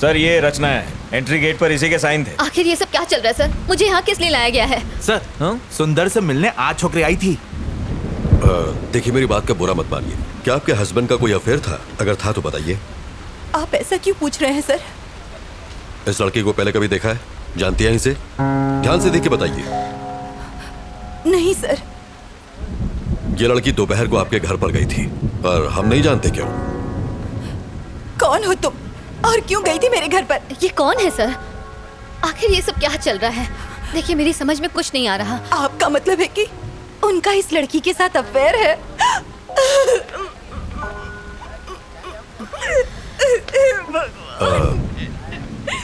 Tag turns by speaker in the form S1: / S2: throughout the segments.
S1: Sir ये रचना है, entry gate पर इसी के साइन थे।
S2: आखिर ये सब क्या चल रहा है सर? मुझे यहाँ किस लिए लाया गया है?
S3: सर सुंदर से मिलने आज छोकरी आई थी।
S4: देखिए मेरी बात का बुरा मत मानिए। क्या आपके हस्बैंड का कोई अफेयर था? अगर था तो बताइए।
S5: आप ऐसा क्यों पूछ रहे हैं सर?
S4: इस लड़की को पहले कभी देखा है? जानती हैं इसे? ध्यान से देख के बताइए।
S5: नहीं सर।
S4: ये लड़की दोपहर को आपके घर पर गई थी, पर हम नहीं जानते क्यों।
S5: कौन हो तुम और क्यों गई थी मेरे घर पर?
S2: ये कौन है सर? आखिर ये सब क्या चल रहा है? देखिए मेरी समझ में कुछ नहीं आ रहा।
S5: आपका मतलब है कि उनका इस लड़की के साथ अफेयर है?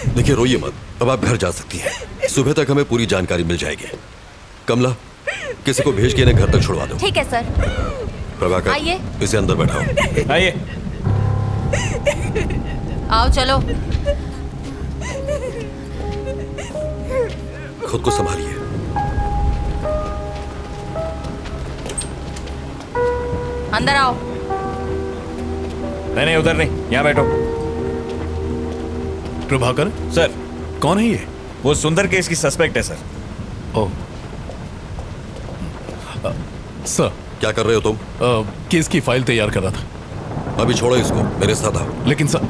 S4: देखिए रोइए मत, अब आप घर जा सकती हैं। सुबह तक हमें पूरी जानकारी मिल जाएगी। कमला, किसी को भेज के इन्हें घर तक छुड़वा दो।
S2: ठीक है सर।
S4: प्रभाकर,
S2: आइए।
S4: इसे अंदर बैठाओ।
S1: आइए।
S2: आओ चलो।
S4: खुद को संभालिए।
S2: अंदर आओ।
S1: नहीं उधर नहीं, यहाँ बैठो।
S6: प्रभाकर
S1: सर,
S6: कौन है ये?
S1: वो सुंदर केस की सस्पेक्ट है सर।
S6: ओह सर,
S4: क्या कर रहे हो तुम?
S6: केस की फाइल तैयार कर रहा था।
S4: अभी छोड़ो इसको, मेरे साथ आओ।
S6: लेकिन सर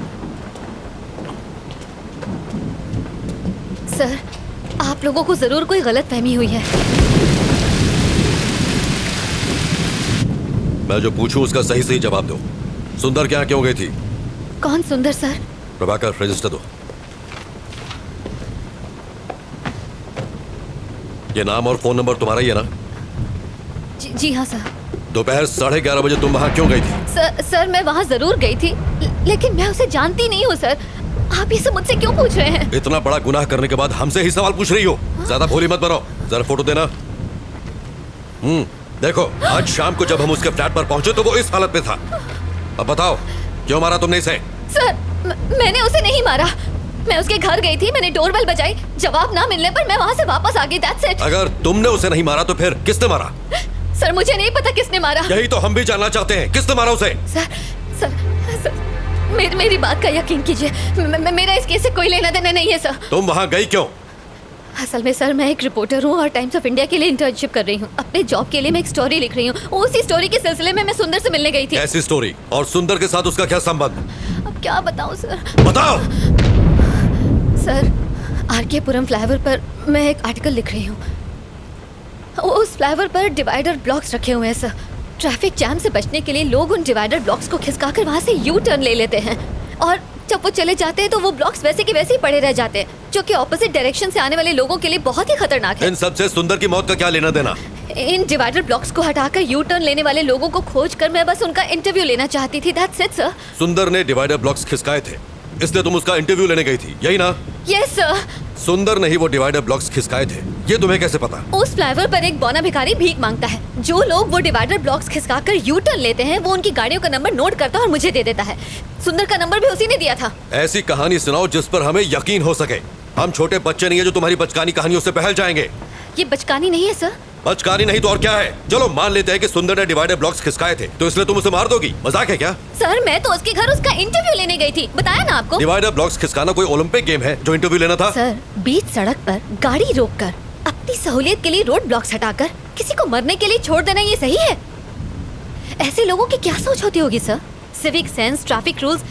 S2: आप लोगों को जरूर कोई गलतफहमी हुई है।
S4: मैं जो पूछूं उसका सही सही जवाब दो। सुंदर क्या क्यों गई थी?
S2: कौन सुंदर सर?
S4: प्रभाकर, रजिस्टर दो। ये नाम और फोन नंबर तुम्हारा ही है ना?
S2: जी हाँ सर।
S4: दोपहर 11:30 बजे तुम वहां क्यों गई थी?
S2: सर मैं वहाँ जरूर गई थी, लेकिन मैं उसे जानती नहीं हूँ सर। आप ये सब मुझसे क्यों पूछ रहे हैं?
S4: इतना बड़ा गुनाह करने के बाद हमसे ही सवाल पूछ रही हो? ज्यादा भोली मत बनो। जरा फोटो देना। देखो, आज शाम को जब हम उसके फ्लैट पर पहुंचे तो वो इस हालत में था। अब बताओ, क्यों मारा तुमने इसे?
S2: सर मैंने उसे नहीं मारा। मैं उसके घर गई थी, मैंने डोरबेल बजाई, जवाब ना मिलने पर मैं वहाँ से वापस आ गई। That's it।
S4: अगर तुमने उसे नहीं मारा तो फिर किसने मारा?
S2: सर मुझे नहीं पता किसने मारा।
S4: यही तो हम भी जानना चाहते हैं, किसने मारा उसे?
S2: सर मेरी बात का यकीन कीजिए, मेरा इस केस से कोई लेना देना नहीं है सर।
S4: तुम वहां गई क्यों?
S2: असल में सर मैं एक रिपोर्टर हूँ और टाइम्स ऑफ इंडिया के लिए इंटर्नशिप कर रही हूँ। अपने जॉब के लिए मैं एक स्टोरी लिख रही हूँ। उसी स्टोरी के सिलसिले में मैं सुंदर से मिलने गई थी।
S4: ऐसी स्टोरी? और सुंदर के साथ उसका क्या संबंध?
S2: अब क्या बताऊँ सर?
S4: बताओ।
S2: सर आरके पुरम फ्लाईओवर पर मैं एक आर्टिकल लिख रही हूँ। उस फ्लाईओवर पर डिवाइडर ब्लॉक्स रखे हुए हैं सर। ट्रैफिक जैम से बचने के लिए लोग उन डिवाइडर ब्लॉक्स को खिसकाकर वहाँ से यू टर्न ले लेते हैं, और जब वो चले जाते हैं तो वो ब्लॉक्स वैसे के वैसे ही पड़े रह जाते हैं, जो कि ऑपोजिट डायरेक्शन से आने वाले लोगों के लिए बहुत ही खतरनाक है।
S4: इन सबसे सुंदर की मौत का क्या लेना देना?
S2: इन डिवाइडर ब्लॉक्स को हटाकर यू टर्न लेने वाले लोगों को खोजकर मैं बस उनका इंटरव्यू लेना चाहती थी। That's it, sir.
S4: सुंदर ने डिवाइडर ब्लॉक्स खिसकाए थे, इसलिए तुम उसका इंटरव्यू लेने गई थी, यही ना?
S2: Yes sir.
S4: सुंदर ने ही वो डिवाइडर ब्लॉक्स खिसकाए थे, ये तुम्हें कैसे पता?
S2: उस फ्लाईओवर पर एक बौना भिखारी भीख मांगता है। जो लोग वो डिवाइडर ब्लॉक्स खिसकाकर यू टर्न लेते हैं वो उनकी गाड़ियों का नंबर नोट करता है और मुझे दे देता है। सुंदर का नंबर भी उसी ने दिया था।
S4: ऐसी कहानी सुनाओ जिस पर हमें यकीन हो सके। हम छोटे बच्चे नहीं है जो तुम्हारी बचकानी कहानियों से बहल जाएंगे।
S2: ये बचकानी नहीं है सर।
S4: बचकानी नहीं तो और क्या है? चलो मान लेते हैं कि सुंदर ने डिवाइडर ब्लॉक्स खिसकाए थे, तो इसलिए तुम उसे मार दोगी? मजाक है क्या?
S2: सर मैं तो उसके घर उसका इंटरव्यू लेने गई थी, बताया ना आपको।
S4: डिवाइडर ब्लॉक्स खिसकाना कोई ओलंपिक गेम है जो इंटरव्यू लेना था?
S2: सर बीच सड़क पर गाड़ी रोककर अपनी सहूलियत के लिए रोड ब्लॉक्स हटाकर किसी को मरने के लिए छोड़ देना, ये सही है? ऐसे लोगों की क्या सोच होती होगी sir? Civic sense, traffic rules,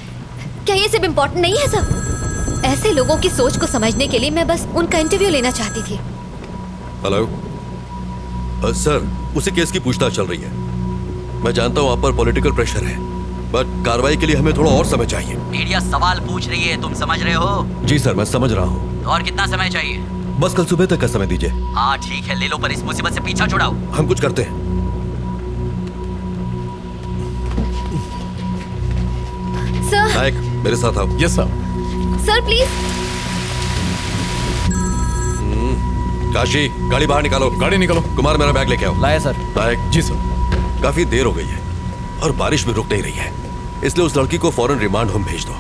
S2: क्या ये सब इम्पोर्टेंट नहीं है सर? ऐसे लोगों की सोच को समझने के लिए मैं बस उनका इंटरव्यू लेना चाहती थी।
S4: हेलो सर, उसी केस की पूछताछ चल रही है। मैं जानता हूँ आप पर पॉलिटिकल प्रेशर है, बट कार्रवाई के लिए हमें थोड़ा और समय चाहिए।
S7: मीडिया सवाल पूछ रही है, तुम समझ रहे हो?
S4: जी सर, मैं समझ रहा हूँ।
S7: और कितना समय चाहिए?
S4: बस कल सुबह तक का समय दीजिए।
S7: हाँ ठीक है, ले लो, पर इस मुसीबत से पीछा छुड़ाओ।
S4: हम कुछ करते हैं।
S2: सर।
S4: नायक, मेरे साथ आओ।
S6: Yes sir.
S2: Sir please.
S4: Kashi, गाड़ी बाहर निकालो।
S6: गाड़ी निकालो।
S4: कुमार, मेरा बैग लेके आओ।
S3: लाया सर।
S4: नायक।
S6: जी सर।
S4: काफी देर हो गई है और बारिश भी रुक नहीं रही है, इसलिए उस लड़की को फौरन रिमांड होम भेज दो।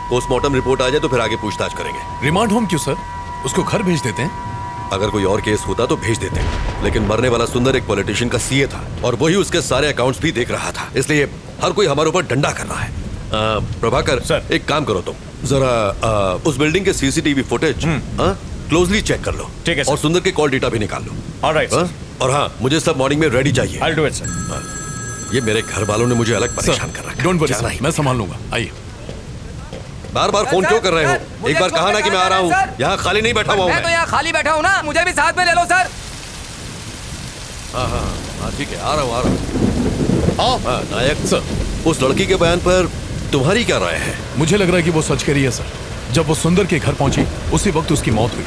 S4: पोस्टमार्टम रिपोर्ट आ जाए तो फिर आगे पूछताछ करेंगे।
S6: रिमांड होम क्यों सर? उसको घर भेज देते हैं।
S4: अगर कोई और केस होता तो भेज देते, लेकिन मरने वाला सुंदर एक पॉलिटिशियन का सीए था और वही उसके सारे अकाउंट्स भी देख रहा था, इसलिए हर कोई हमारे ऊपर डंडा कर रहा है। प्रभाकर
S1: सर।
S4: एक काम करो तुम जरा उस बिल्डिंग के सीसीटीवी फुटेज क्लोजली चेक कर लो।
S1: ठीक है, सर।
S4: और सुंदर के कॉल डेटा भी निकाल लो।
S1: ऑलराइट
S4: हाँ?
S1: सर।
S4: और हाँ, मुझे सब मॉर्निंग में रेडी चाहिए।
S1: I do it sir.
S4: ये मेरे घर वालों ने मुझे अलग परेशान कर रखा
S6: डोंट वरी
S4: जाना
S6: सर,
S4: ही।
S6: मैं संभाल लूंगा। आइए।
S4: बार बार फोन क्यों कर रहे हो? एक बार कहा ना कि मैं आ रहा हूँ। यहाँ खाली नहीं बैठा हुआ हूँ
S8: मैं तो यहाँ खाली बैठा हूँ ना, मुझे भी साथ में ले लो सर।
S4: हाँ ठीक है, आ रहा हूँ। हाँ, नायक
S6: सर।
S4: उस लड़की के बयान पर तुम्हारी क्या राय है?
S6: मुझे लग रहा है कि वो सच कह रही है सर। जब वो सुंदर के घर पहुंची उसी वक्त उसकी मौत हुई।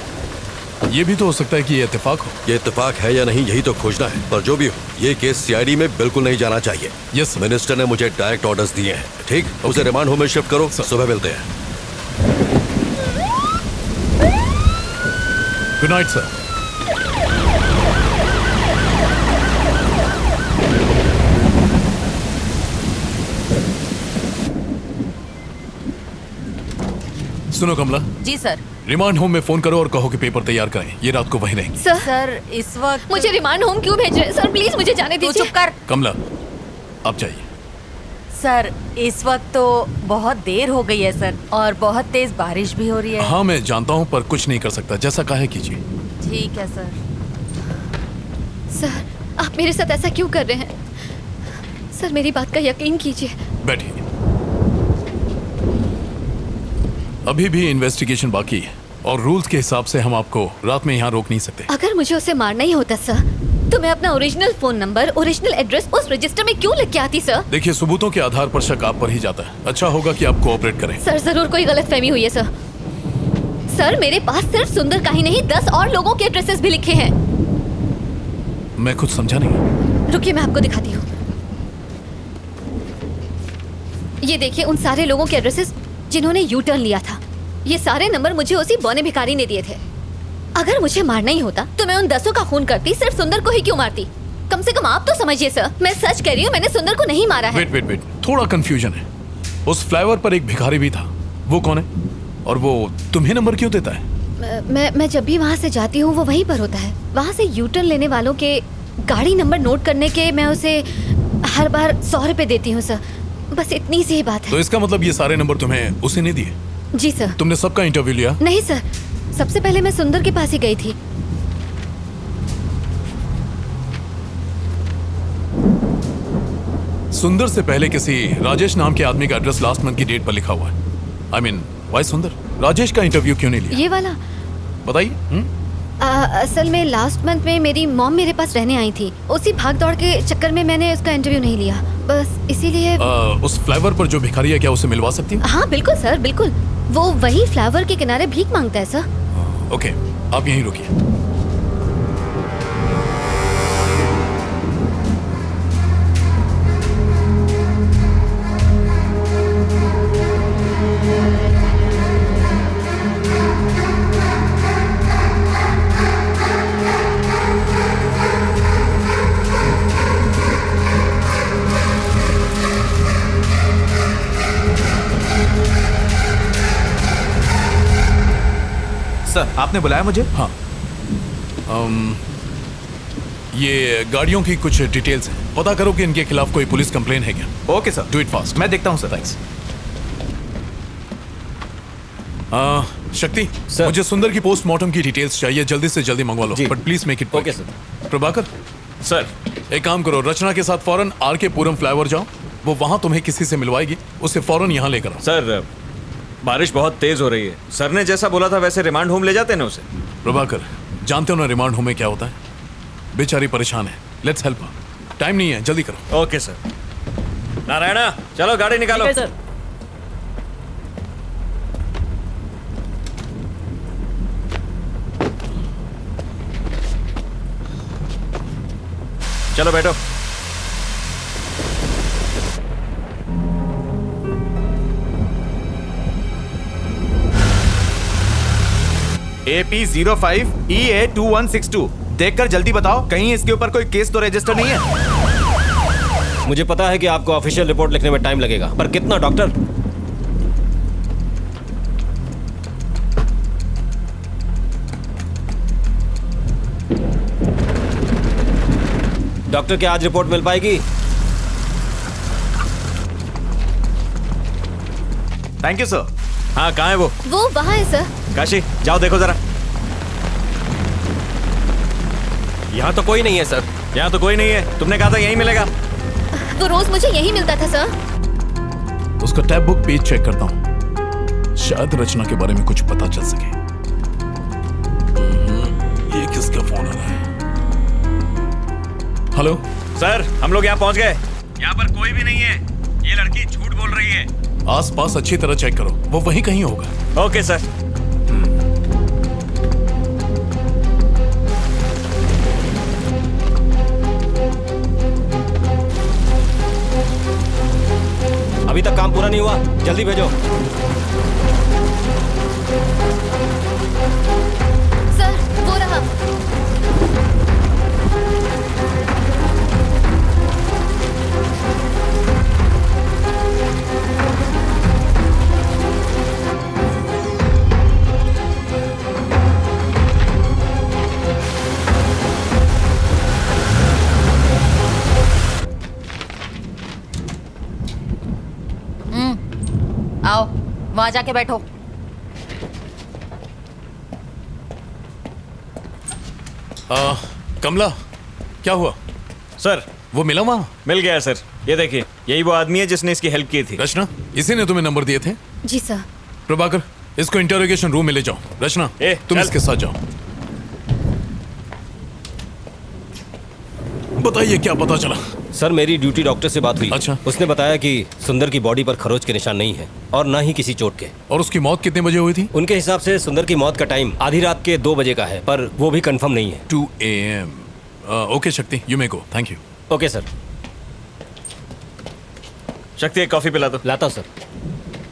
S6: ये भी तो हो सकता है कि ये इत्तेफाक हो।
S4: ये इत्तेफाक है या नहीं, यही तो खोजना है। पर जो भी हो, ये केस सीआईडी में बिल्कुल नहीं जाना चाहिए।
S6: Yes sir.
S4: मिनिस्टर ने मुझे डायरेक्ट ऑर्डर्स दिए हैं। ठीक, उसे रिमांड होम में शिफ्ट करो। सुबह मिलते हैं।
S6: Good night sir. सुनो कमला,
S5: जी सर।
S6: रिमांड होम में फोन करो और कहो कि पेपर तैयार करें। ये रात को वहीं रहेंगे।
S2: सर
S5: सर इस वक्त
S2: मुझे रिमांड होम क्यों भेज रहे हैं? सर प्लीज मुझे जाने
S5: तू
S2: दीजिए।
S5: चुप कर।
S6: कमला, आप जाइए।
S5: सर इस वक्त तो बहुत देर हो गई है सर, और बहुत तेज बारिश भी हो रही है।
S6: हाँ मैं जानता हूँ, पर कुछ नहीं कर सकता। जैसा कहे कीजिए।
S5: ठीक है सर।
S2: सर आप मेरे साथ ऐसा क्यों कर रहे हैं? सर मेरी बात का यकीन कीजिए।
S6: बैठिए। अभी भी इन्वेस्टिगेशन बाकी है और रूल्स के हिसाब से हम आपको रात में यहाँ रोक नहीं सकते।
S2: अगर मुझे उसे मारना ही होता सर, तो मैं अपना original phone number, original address उस रजिस्टर में क्यों लिख के आती सर?
S6: देखिए, सबूतों के आधार पर शक आप पर ही जाता है। अच्छा होगा कि आप कोऑपरेट करें।
S2: सर जरूर कोई गलतफहमी हुई है सर। सर मेरे पास सिर्फ सुंदर का ही नहीं 10 और लोगों के एड्रेसेस भी लिखे हैं।
S6: मैं कुछ समझा नहीं।
S2: रुकिए मैं आपको दिखाती हूँ। ये देखिए उन सारे लोगों के एड्रेसेस जिन्होंने यू टर्न लिया था। ये सारे नंबर मुझे उसी बौने भिखारी ने दिए थे। अगर मुझे मारना ही होता तो मैं उन 10 का खून करती, सिर्फ सुंदर को ही क्यों मारती? कम से कम आप तो समझिए सर, मैं सच कह रही हूँ, मैंने सुंदर को नहीं मारा है।
S6: वेट, थोड़ा कंफ्यूजन है। उस फ्लाईओवर पर एक भिखारी भी था, वो कौन है? और वो तुम्हें नंबर क्यों देता है?
S2: मैं जब भी वहाँ से जाती हूँ वो वहीं पर होता है। वहाँ से यू टर्न लेने वालों के गाड़ी नंबर नोट करने के मैं उसे हर बार 100 रुपए देती हूँ सर। बस इतनी सी ही बात
S6: तो
S2: है।
S6: इसका मतलब ये सारे नंबर तुम्हें उसे नहीं दिए?
S2: जी सर।
S6: तुमने सबका इंटरव्यू लिया?
S2: नहीं सर, सबसे पहले मैं सुंदर के पास ही गई थी।
S6: सुंदर से पहले किसी राजेश नाम के आदमी का एड्रेस लास्ट मंथ की डेट पर लिखा हुआ है। आई मीन वाई सुंदर राजेश का इंटरव्यू क्यों नहीं लिया?
S2: ये वाला
S6: बताइए।
S2: असल में लास्ट मंथ में मेरी मॉम मेरे पास रहने आई थी। उसी भाग दौड़ के चक्कर में मैंने उसका इंटरव्यू नहीं लिया, बस इसीलिए।
S6: उस फ्लाईओवर पर जो भिखारी है, क्या उसे मिलवा सकती हूँ?
S2: हाँ बिल्कुल सर, बिल्कुल। वो वही फ्लावर के किनारे भीख मांगता है सर।
S6: ओके, आप यहीं रुकिए।
S3: सर, आपने बुलाया मुझे?
S6: हाँ। ये गाड़ियों की कुछ डिटेल्स हैं। पता करो कि इनके खिलाफ कोई पुलिस कंप्लेन है क्या?
S3: Okay sir,
S6: do it fast.
S3: मैं देखता हूँ सर।
S6: थैंक्स। शक्ति
S1: सर।
S6: मुझे सुंदर की पोस्टमार्टम की डिटेल्स चाहिए, जल्दी से जल्दी मंगवा लो, but please make it.
S1: Okay sir.
S6: Prabhakar,
S1: sir
S6: एक काम करो, रचना के साथ फौरन आर के पुरम फ्लाईओवर जाओ। वो वहां तुम्हें किसी से मिलवाएगी, उसे फौरन यहाँ लेकर आओ।
S1: सर बारिश बहुत तेज हो रही है। सर ने जैसा बोला था वैसे रिमांड होम ले जाते ना उसे।
S6: प्रभाकर, जानते हो ना रिमांड होम में क्या होता है? बेचारी परेशान है, लेट्स हेल्प। टाइम नहीं है, जल्दी करो।
S1: Okay sir. नारायणा चलो गाड़ी निकालो।
S8: सर।
S1: चलो बैठो।
S3: AP05 EA2162 देखकर जल्दी बताओ, कहीं इसके ऊपर कोई केस तो रजिस्टर नहीं है?
S9: मुझे पता है कि आपको ऑफिशियल रिपोर्ट लिखने में टाइम लगेगा, पर कितना डॉक्टर? डॉक्टर क्या आज रिपोर्ट मिल पाएगी?
S3: Thank you sir.
S1: हाँ कहाँ है वो?
S2: वहाँ है सर।
S1: काशी जाओ देखो जरा।
S9: यहाँ तो कोई नहीं है सर।
S1: यहाँ तो कोई नहीं है, तुमने कहा था यहीं मिलेगा।
S2: वो रोज मुझे यही मिलता था सर।
S6: उसका टैब बुक पेज चेक करता हूँ, शायद रचना के बारे में कुछ पता चल सके। ये किसका फोन आ रहा है? हेलो
S1: सर हम लोग यहाँ पहुँच गए। यहाँ पर कोई भी नहीं है, ये लड़की झूठ बोल रही है।
S6: आसपास अच्छी तरह चेक करो, वो वहीं कहीं होगा।
S1: Okay sir.
S9: अभी तक काम पूरा नहीं हुआ, जल्दी भेजो।
S2: सर वो रहा।
S5: आओ वहां जाके बैठो।
S6: कमला क्या हुआ?
S1: सर
S6: वो मिला वहां?
S1: मिल गया सर, ये देखिए यही वो आदमी है जिसने इसकी हेल्प की थी।
S6: रचना, इसी ने तुम्हें नंबर दिए थे?
S2: जी सर।
S6: प्रभाकर, इसको इंटरोगेशन रूम में ले जाओ। रचना तुम
S1: चल।
S6: इसके साथ जाओ। बताइए क्या पता चला?
S9: सर मेरी ड्यूटी डॉक्टर से बात हुई।
S6: अच्छा।
S9: उसने बताया कि सुंदर की बॉडी पर खरोच के निशान नहीं है और ना ही किसी चोट के।
S6: और उसकी मौत कितने बजे हुई थी?
S9: उनके हिसाब से सुंदर की मौत का टाइम आधी रात के 2 बजे का है, पर वो भी कंफर्म नहीं है।
S6: 2 AM। ओके शक्ति, you may go. Thank you.
S9: Okay sir.
S1: शक्ति एक कॉफी पिला दो।
S9: लाता हूँ सर।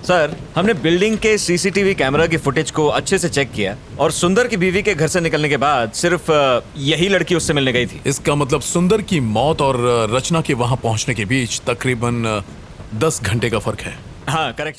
S1: सर हमने बिल्डिंग के सीसीटीवी कैमरा की फुटेज को अच्छे से चेक किया और सुंदर की बीवी के घर से निकलने के बाद सिर्फ यही लड़की उससे मिलने गई थी।
S6: इसका मतलब सुंदर की मौत और रचना के वहां पहुंचने के बीच तकरीबन 10 घंटे का फर्क है।
S1: हाँ करेक्ट सर।